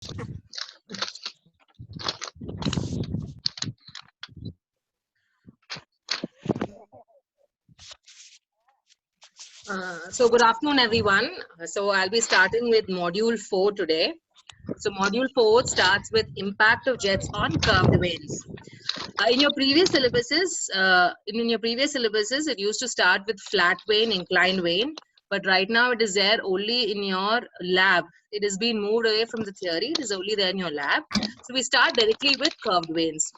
So good afternoon, everyone. So I'll be starting with module 4 today. So module 4 starts with impact of jets on curved vanes. In your previous syllabuses, it used to start with flat vane, inclined vane, but right now it is there only in your lab. It has been moved away from the theory. It is only there in your lab. So we start directly with curved vanes.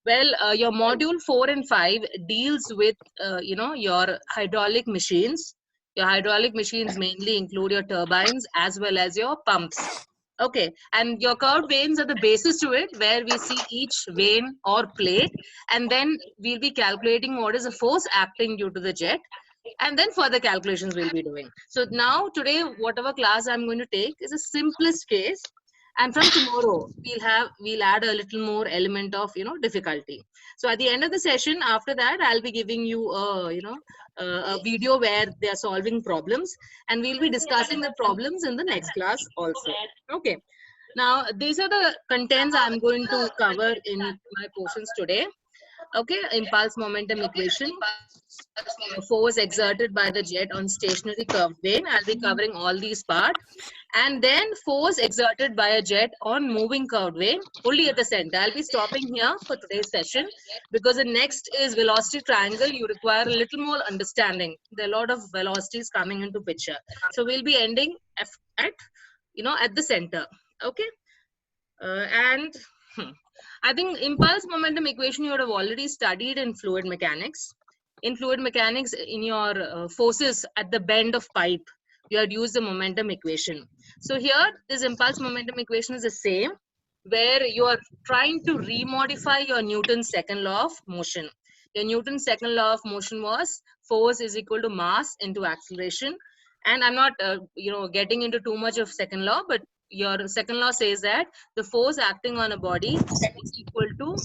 Well, your module 4 and 5 deals with, your hydraulic machines. Your hydraulic machines mainly include your turbines as well as your pumps. Okay, and your curved vanes are the basis to it, where we see each vane or plate, and then we'll be calculating what is the force acting due to the jet, and then further calculations we'll be doing. So now today, whatever class I'm going to take is a simplest case, and from tomorrow we'll add a little more element of difficulty. So at the end of the session, after that, I'll be giving you a video where they are solving problems, and we'll be discussing the problems in the next class also. Okay. Now, these are the contents I'm going to cover in my portions today. Okay, impulse momentum equation, force exerted by the jet on stationary curved vane. I'll be covering all these parts. And then force exerted by a jet on moving curved vane, only at the center. I'll be stopping here for today's session because the next is velocity triangle. You require a little more understanding. There are a lot of velocities coming into picture. So we'll be ending at the center. Okay. And I think impulse momentum equation you would have already studied in fluid mechanics. In fluid mechanics, in your forces at the bend of pipe, you had used the momentum equation. So here, this impulse momentum equation is the same, where you are trying to remodify your Newton's second law of motion. Your Newton's second law of motion was force is equal to mass into acceleration. And I'm not, getting into too much of second law, but your second law says that the force acting on a body is equal to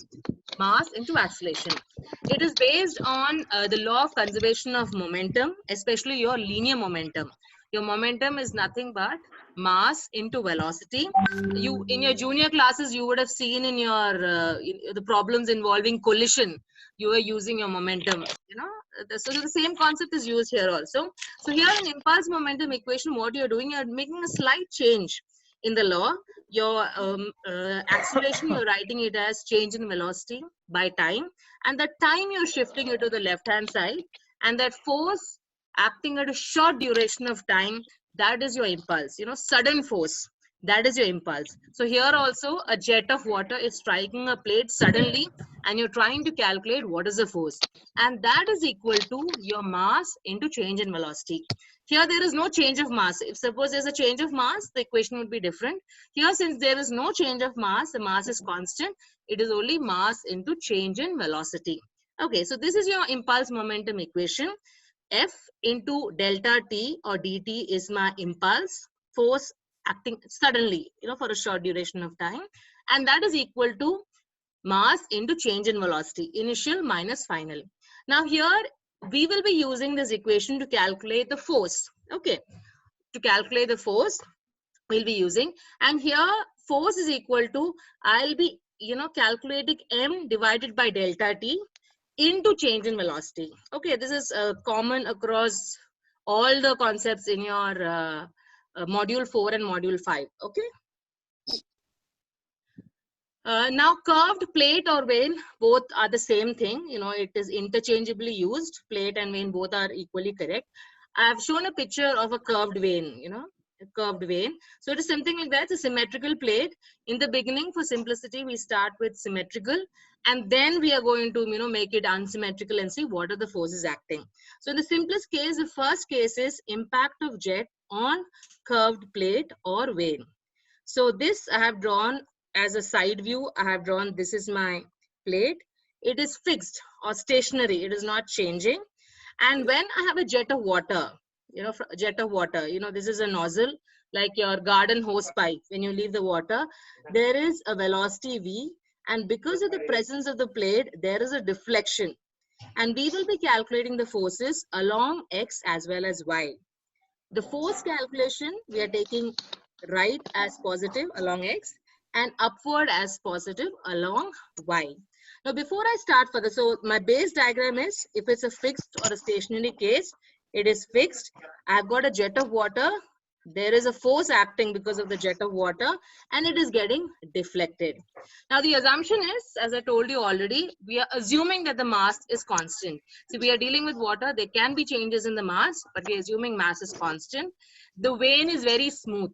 mass into acceleration. It is based on the law of conservation of momentum, especially your linear momentum. Your momentum is nothing but mass into velocity. You in your junior classes, you would have seen in your the problems involving collision. You were using your momentum. So the same concept is used here also. So here in impulse momentum equation, what you're doing, you're making a slight change in the law. Your acceleration, you're writing it as change in velocity by time, and that time you're shifting it to the left hand side, and that force acting at a short duration of time, that is your impulse. Sudden force, that is your impulse. So here also a jet of water is striking a plate suddenly, and you're trying to calculate what is the force, and that is equal to your mass into change in velocity. Here there is no change of mass. If suppose there's a change of mass, the equation would be different. Here, since there is no change of mass, the mass is constant. It is only mass into change in velocity. Okay, so this is your impulse momentum equation. F into delta t or dt is my impulse, force acting suddenly, for a short duration of time. And that is equal to mass into change in velocity, initial minus final. Now here, we will be using this equation to calculate the force. Okay, to calculate the force, we'll be using, and here force is equal to, I'll be calculating m divided by delta t into change in velocity. Okay, this is common across all the concepts in your module 4 and module 5. Okay. Now curved plate or vane, both are the same thing. It is interchangeably used. Plate and vane both are equally correct. I have shown a picture of a curved vane, a curved vane. So it is something like that. It's a symmetrical plate. In the beginning, for simplicity, we start with symmetrical, and then we are going to, make it unsymmetrical and see what are the forces acting. So in the simplest case, the first case is impact of jet on curved plate or vane. So this I have drawn as a side view. I have drawn, this is my plate. It is fixed or stationary. It is not changing. And when I have a jet of water, this is a nozzle, like your garden hose pipe. When you leave the water, there is a velocity v, and because of the presence of the plate, there is a deflection. And we will be calculating the forces along x as well as y. The force calculation, we are taking right as positive along x, and upward as positive along y. Now, before I start further, so my base diagram is, if it's a fixed or a stationary case, it is fixed. I've got a jet of water. There is a force acting because of the jet of water, and it is getting deflected. Now, the assumption is, as I told you already, we are assuming that the mass is constant. So we are dealing with water. There can be changes in the mass, but we are assuming mass is constant. The vein is very smooth.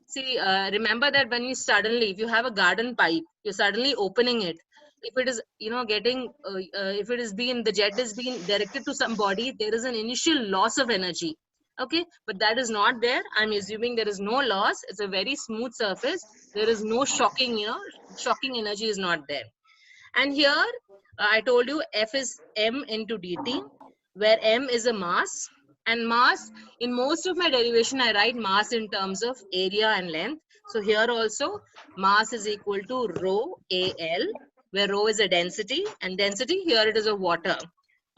See, remember that when you suddenly, if you have a garden pipe, you're suddenly opening it. If it is, getting, if it is being, the jet is being directed to some body, there is an initial loss of energy. Okay, but that is not there. I'm assuming there is no loss. It's a very smooth surface. There is no shocking, shocking energy is not there. And here, I told you F is m into dt, where m is a mass. And mass, in most of my derivation, I write mass in terms of area and length. So here also, mass is equal to rho AL, where rho is a density, and density here it is a water.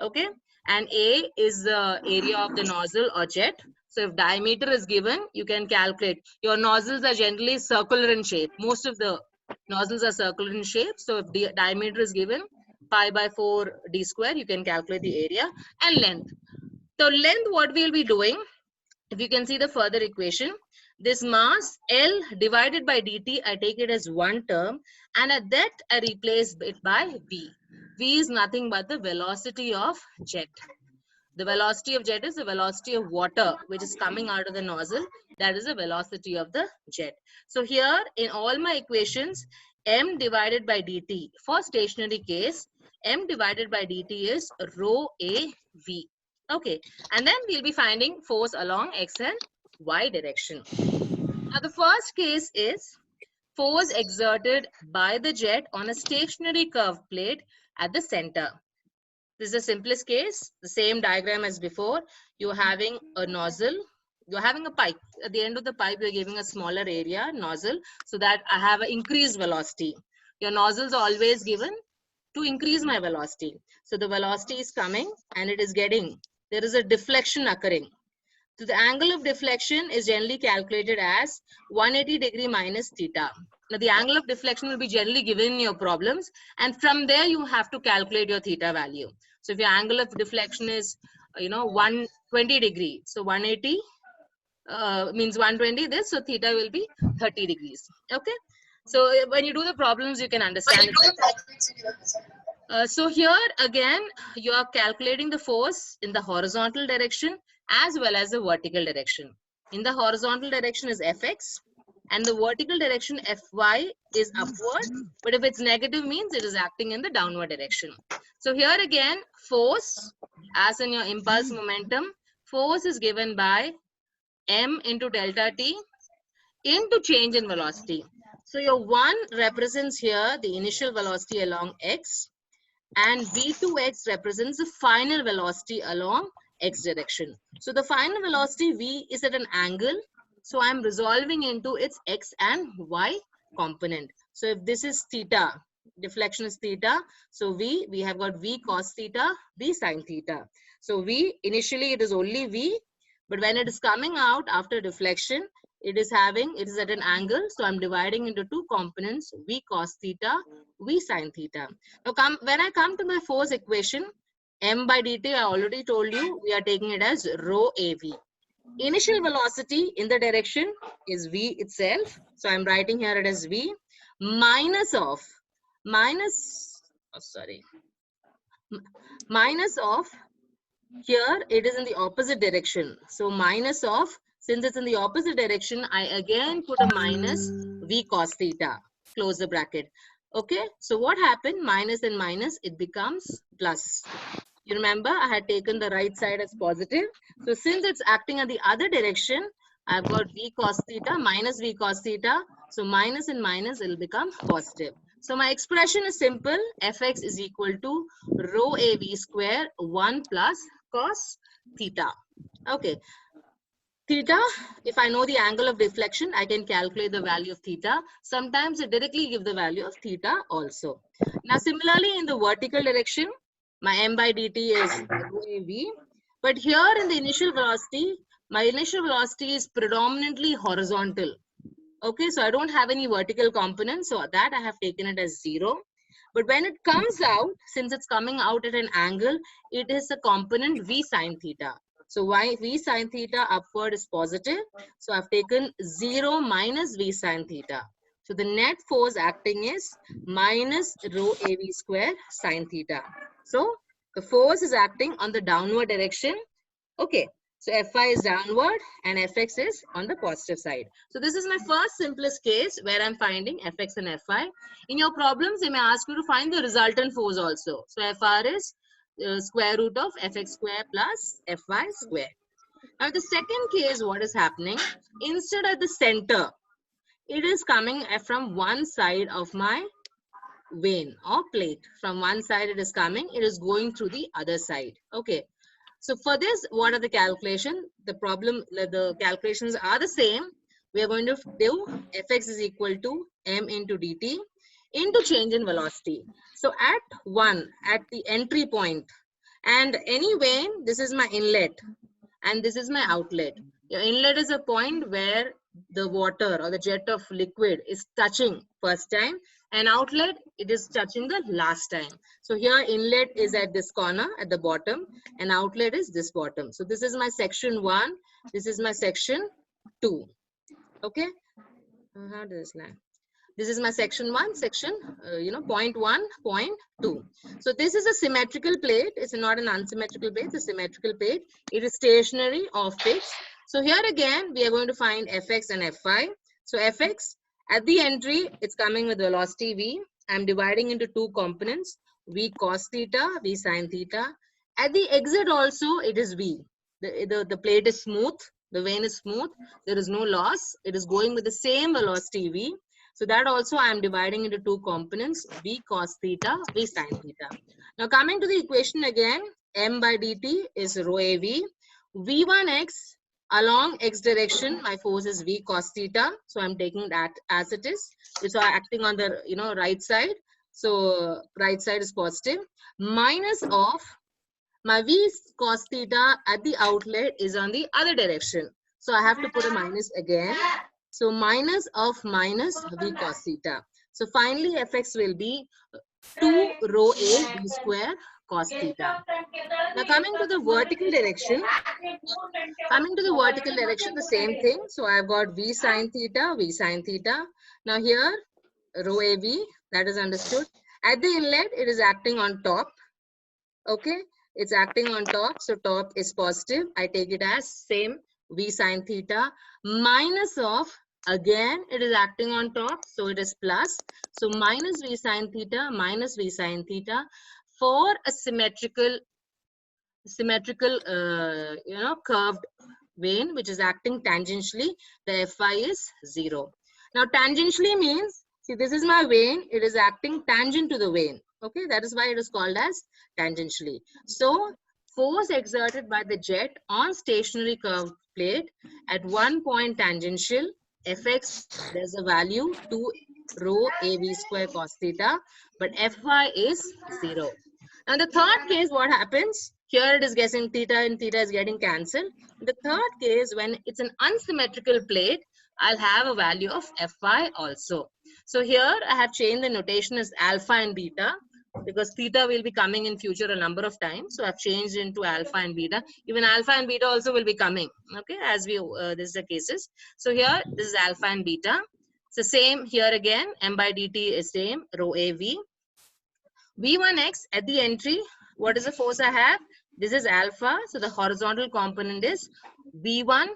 Okay, and A is the area of the nozzle or jet. So if diameter is given, you can calculate. Your nozzles are generally circular in shape. Most of the nozzles are circular in shape. So if the diameter is given, pi by 4 d square, you can calculate the area and length. So length, what we'll be doing, if you can see the further equation, this mass L divided by dt, I take it as one term, and at that I replace it by V. V is nothing but the velocity of jet. The velocity of jet is the velocity of water which is coming out of the nozzle. That is the velocity of the jet. So here in all my equations, m divided by dt, for stationary case, m divided by dt is rho a v. Okay, and then we'll be finding force along x and y direction. Now the first case is force exerted by the jet on a stationary curved plate at the center. This is the simplest case, the same diagram as before. You're having a nozzle, you're having a pipe. At the end of the pipe, you're giving a smaller area, nozzle, so that I have an increased velocity. Your nozzles are always given to increase my velocity. So the velocity is coming and it is getting, there is a deflection occurring. So the angle of deflection is generally calculated as 180 degree minus theta. Now the angle of deflection will be generally given in your problems, and from there you have to calculate your theta value. So if your angle of deflection is 120 degree, so 180 means 120 this, so theta will be 30 degrees. Okay, so when you do the problems you can understand it. So here again you are calculating the force in the horizontal direction as well as the vertical direction. In the horizontal direction is Fx, and the vertical direction Fy is upward, but if it's negative means it is acting in the downward direction. So here again, force, as in your impulse momentum, force is given by m into delta t into change in velocity. So your 1 represents here the initial velocity along x, and v2x represents the final velocity along x direction. So the final velocity v is at an angle, so I'm resolving into its x and y component. So if this is theta, deflection is theta, so we have got v cos theta, v sin theta. So v, initially it is only v, but when it is coming out after deflection, it is at an angle, so I'm dividing into two components, v cos theta, v sin theta. Now when I come to my force equation, m by dt, I already told you, we are taking it as rho av. Initial velocity in the direction is v itself, so I'm writing here it as v minus of here it is in the opposite direction, so minus of, since it's in the opposite direction, I again put a minus v cos theta, close the bracket. Okay, so what happened? Minus and minus, it becomes plus. You remember I had taken the right side as positive. So since it's acting in the other direction, I've got v cos theta minus v cos theta. So minus and minus, it will become positive. So my expression is simple. Fx is equal to rho a v square 1 plus cos theta. Okay. Theta, if I know the angle of deflection, I can calculate the value of theta. Sometimes it directly give the value of theta also. Now, similarly, in the vertical direction, my m by dt is rho a v. But here in the initial velocity, my initial velocity is predominantly horizontal. Okay, so I don't have any vertical component, so that I have taken it as 0. But when it comes out, since it's coming out at an angle, it is a component v sine theta. So why v sine theta upward is positive? So I've taken 0 minus v sine theta. So the net force acting is minus rho av square sine theta. So the force is acting on the downward direction. Okay, so Fi is downward and Fx is on the positive side. So this is my first simplest case where I'm finding Fx and Fi. In your problems, they may ask you to find the resultant force also. So Fr is square root of Fx square plus Fy square. Now the second case, what is happening? Instead at the center, it is coming from one side of my vein or plate. From one side it is coming, it is going through the other side. Okay. So for this, what are the calculations? The calculations are the same. We are going to do Fx is equal to m into dt into change in velocity. So at 1, at the entry point, and anyway, this is my inlet and this is my outlet. Your inlet is a point where the water or the jet of liquid is touching first time, and outlet it is touching the last time. So here inlet is at this corner at the bottom and outlet is this bottom. So this is my section 1, this is my section 2. Okay, how does this land? This is my section 1, section, point 1, point 2. So this is a symmetrical plate. It's not an unsymmetrical plate. It's a symmetrical plate. It is stationary or fixed. So here again, we are going to find Fx and Fy. So Fx, at the entry, it's coming with velocity v. I'm dividing into two components, v cos theta, v sin theta. At the exit also, it is v. The plate is smooth. The vein is smooth. There is no loss. It is going with the same velocity v. So that also I am dividing into two components, v cos theta, v sin theta. Now coming to the equation again, m by dt is rho av. V1x along x direction, my force is v cos theta. So I'm taking that as it is. It's acting on the right side. So right side is positive. Minus of my v cos theta at the outlet is on the other direction. So I have to put a minus again. So minus of minus v cos theta. So finally Fx will be 2 rho a v square cos theta. Now coming to the vertical direction, the same thing. So I've got v sin theta, v sin theta. Now here rho av, that is understood. At the inlet, it is acting on top. Okay, it's acting on top. So top is positive. I take it as same v sin theta minus of, again it is acting on top, so it is plus. So minus v sin theta minus v sin theta for a symmetrical curved vein which is acting tangentially. The Fi is 0. Now tangentially means, see, this is my vein, it is acting tangent to the vein. Okay, that is why it is called as tangentially. So force exerted by the jet on stationary curved plate at one point tangential, Fx, there's a value 2 rho av square cos theta, but Fy is 0. Now the third case, what happens? Here it is guessing theta and theta is getting cancelled. In the third case, when it's an unsymmetrical plate, I'll have a value of Fy also. So here I have changed the notation as alpha and beta because theta will be coming in future a number of times. So I've changed into alpha and beta. Even alpha and beta also will be coming. Okay, as we this is the cases. So here this is alpha and beta. So same here again. M by dt is same rho av. V1x at the entry, what is the force I have? This is alpha. So the horizontal component is V1.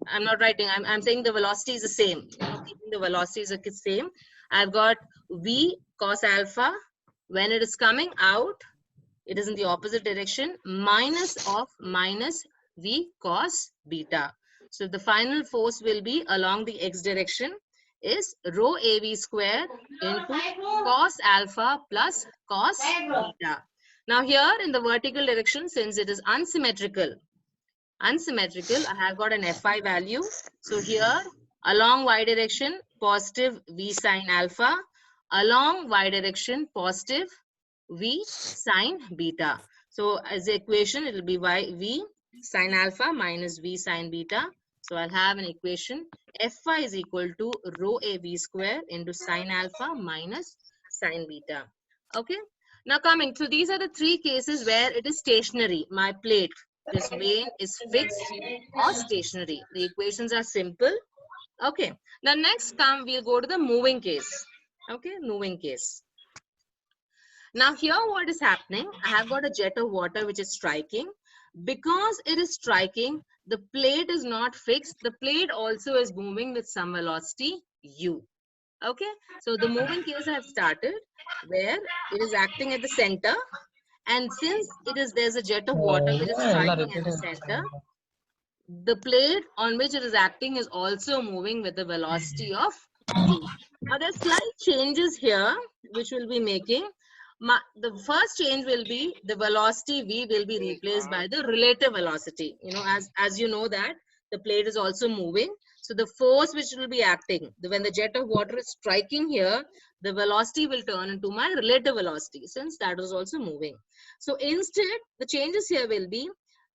I'm not writing. I'm saying the velocity is the same. Keeping the velocity is the same. I've got V cos alpha. When it is coming out, it is in the opposite direction. Minus of minus V cos beta. So the final force will be along the x direction is rho av square into cos alpha plus cos beta. Now here in the vertical direction, since it is unsymmetrical, I have got an Fi value. So here along y direction, positive V sin alpha, along y direction, positive V sin beta. So as the equation, it will be v sin alpha minus V sin beta. So I'll have an equation Fy is equal to rho a v square into sine alpha minus sine beta. Okay. Now coming, so these are the three cases where it is stationary. My plate, this vane is fixed or stationary. The equations are simple. Okay. Now next we'll go to the moving case. Okay, moving case. Now here what is happening, I have got a jet of water which is striking. Because it is striking, the plate is not fixed. The plate also is moving with some velocity u. Okay, so the moving case I have started where it is acting at the center, and since there's a jet of water which is striking at the center, the plate on which it is acting is also moving with the velocity of u. Now there's slight changes here which we'll be making. The first change will be the velocity v will be replaced by the relative velocity. You know, as you know that the plate is also moving. So the force which will be acting, when the jet of water is striking here, the velocity will turn into my relative velocity since that is also moving. So instead, the changes here will be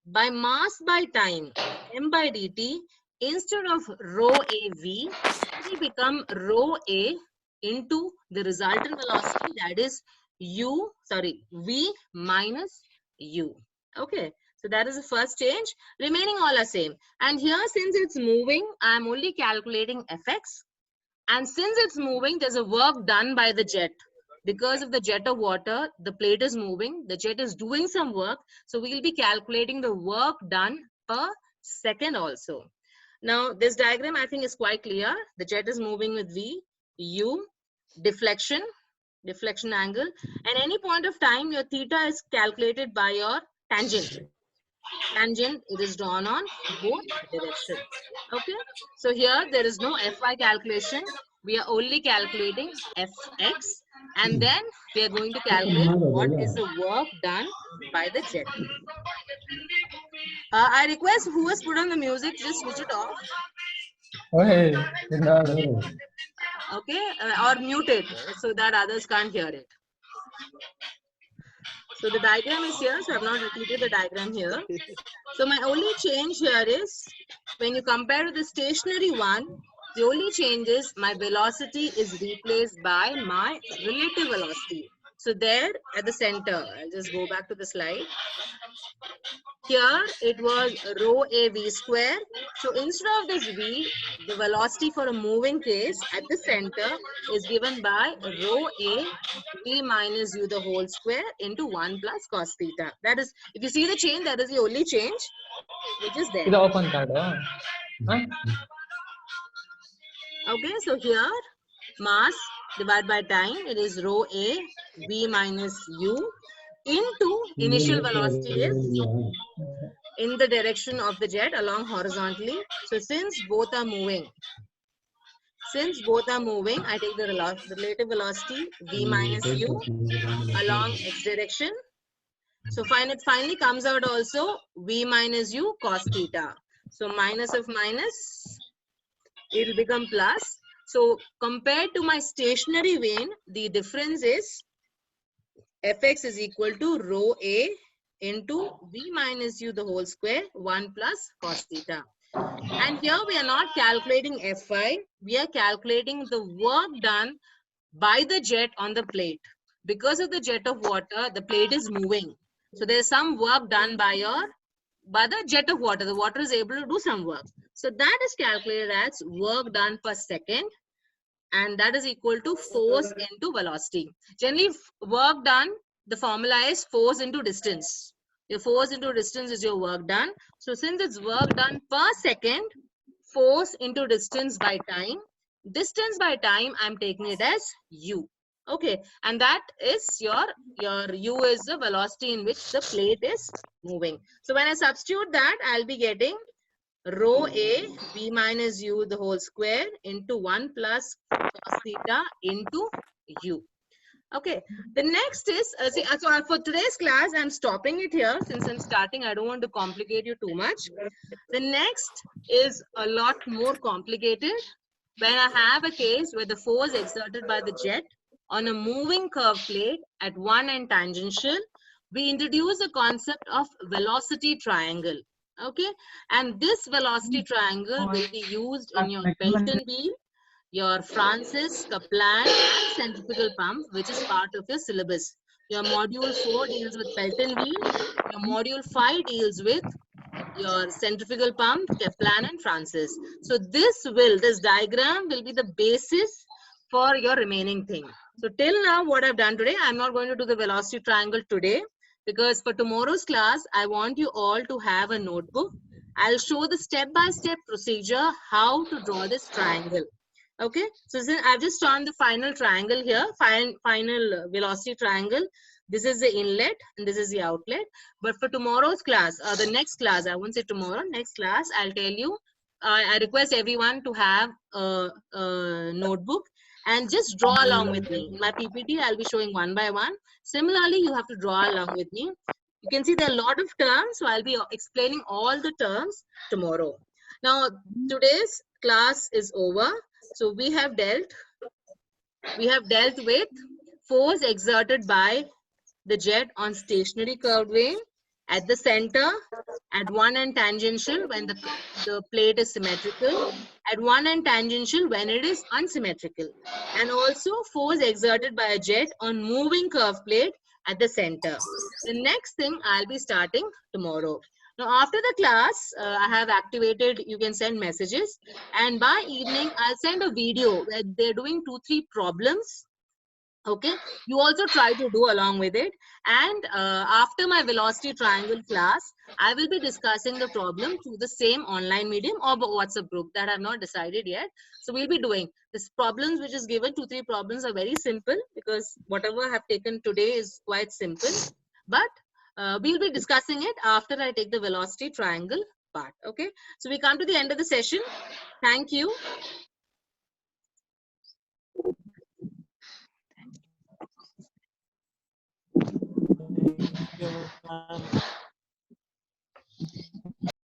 by mass by time, m by dt, instead of rho a v, it will become rho a into the resultant velocity, that is v minus u. Okay, so that is the first change. Remaining all are same. And here, since it's moving, I am only calculating fx. And since it's moving, there's a work done by the jet. Because of the jet of water, the plate is moving, the jet is doing some work. So we'll be calculating the work done per second also. Now, this diagram I think is quite clear. The jet is moving with v, u, deflection angle. At any point of time, your theta is calculated by your tangent. Tangent, it is drawn on both directions. Okay, so here there is no Fy calculation. We are only calculating Fx, and then we are going to calculate what is the work done by the jet. I request who has put on the music, just switch it off. Okay, or mute it so that others can't hear it. So the diagram is here, so I've not repeated the diagram here. So my only change here is, when you compare to the stationary one, the only change is my velocity is replaced by my relative velocity. So there at the center, I'll just go back to the slide. Here it was rho a v square. So instead of this v, the velocity for a moving case at the center is given by rho a v minus u the whole square into 1 plus cos theta. That is, if you see the change, that is the only change which is there. Okay, so here mass divided by time, it is rho a v minus u into initial velocity is in the direction of the jet along horizontally. So since both are moving, I take the relative velocity v minus u along x direction. So it finally comes out also v minus u cos theta. So minus of minus, it will become plus. So compared to my stationary vane, the difference is fx is equal to rho a into v minus u the whole square 1 plus cos theta. And here we are not calculating Fy, we are calculating the work done by the jet on the plate. Because of the jet of water, the plate is moving. So there's some work done by the jet of water. The water is able to do some work. So that is calculated as work done per second, and that is equal to force into velocity. Generally, work done, the formula is force into distance. Your force into distance is your work done. So since it's work done per second, force into distance by time, distance by time, I'm taking it as u. Okay, and that is your u is the velocity in which the plate is moving. So when I substitute that, I'll be getting rho a v minus u the whole square into 1 plus cos theta into u. Okay, the next is, so for today's class, I'm stopping it here since I'm starting. I don't want to complicate you too much. The next is a lot more complicated. When I have a case where the force exerted by the jet on a moving curve plate at one end tangential, we introduce the concept of velocity triangle. Okay, and this velocity triangle will be used in your Pelton wheel, your Francis, Kaplan, and centrifugal pump, which is part of your syllabus. Your module 4 deals with Pelton wheel. Your module 5 deals with your centrifugal pump, Kaplan, and Francis. So this diagram will be the basis for your remaining thing. So till now, what I've done today, I'm not going to do the velocity triangle today because for tomorrow's class, I want you all to have a notebook. I'll show the step-by-step procedure how to draw this triangle. Okay, so since I've just drawn the final triangle here, final velocity triangle. This is the inlet and this is the outlet. But for tomorrow's class, the next class, I won't say tomorrow, next class, I'll tell you, I request everyone to have a notebook and just draw along with me. In my PPT, I'll be showing one by one. Similarly, you have to draw along with me. You can see there are a lot of terms, so I'll be explaining all the terms tomorrow. Now, today's class is over. So we have dealt with force exerted by the jet on stationary curved vane at the center, at one end tangential when the plate is symmetrical, at one end tangential when it is unsymmetrical, and also force exerted by a jet on moving curved plate at the center. The next thing I'll be starting tomorrow. Now after the class, I have activated, you can send messages, and by evening I'll send a video where they're doing 2-3 problems. Okay, you also try to do along with it, and after my velocity triangle class, I will be discussing the problem through the same online medium or WhatsApp group that I've not decided yet. So we'll be doing this problems which is given. 2-3 problems are very simple because whatever I have taken today is quite simple, but we'll be discussing it after I take the velocity triangle part. Okay, so we come to the end of the session. Thank you. Thank you, ma'am.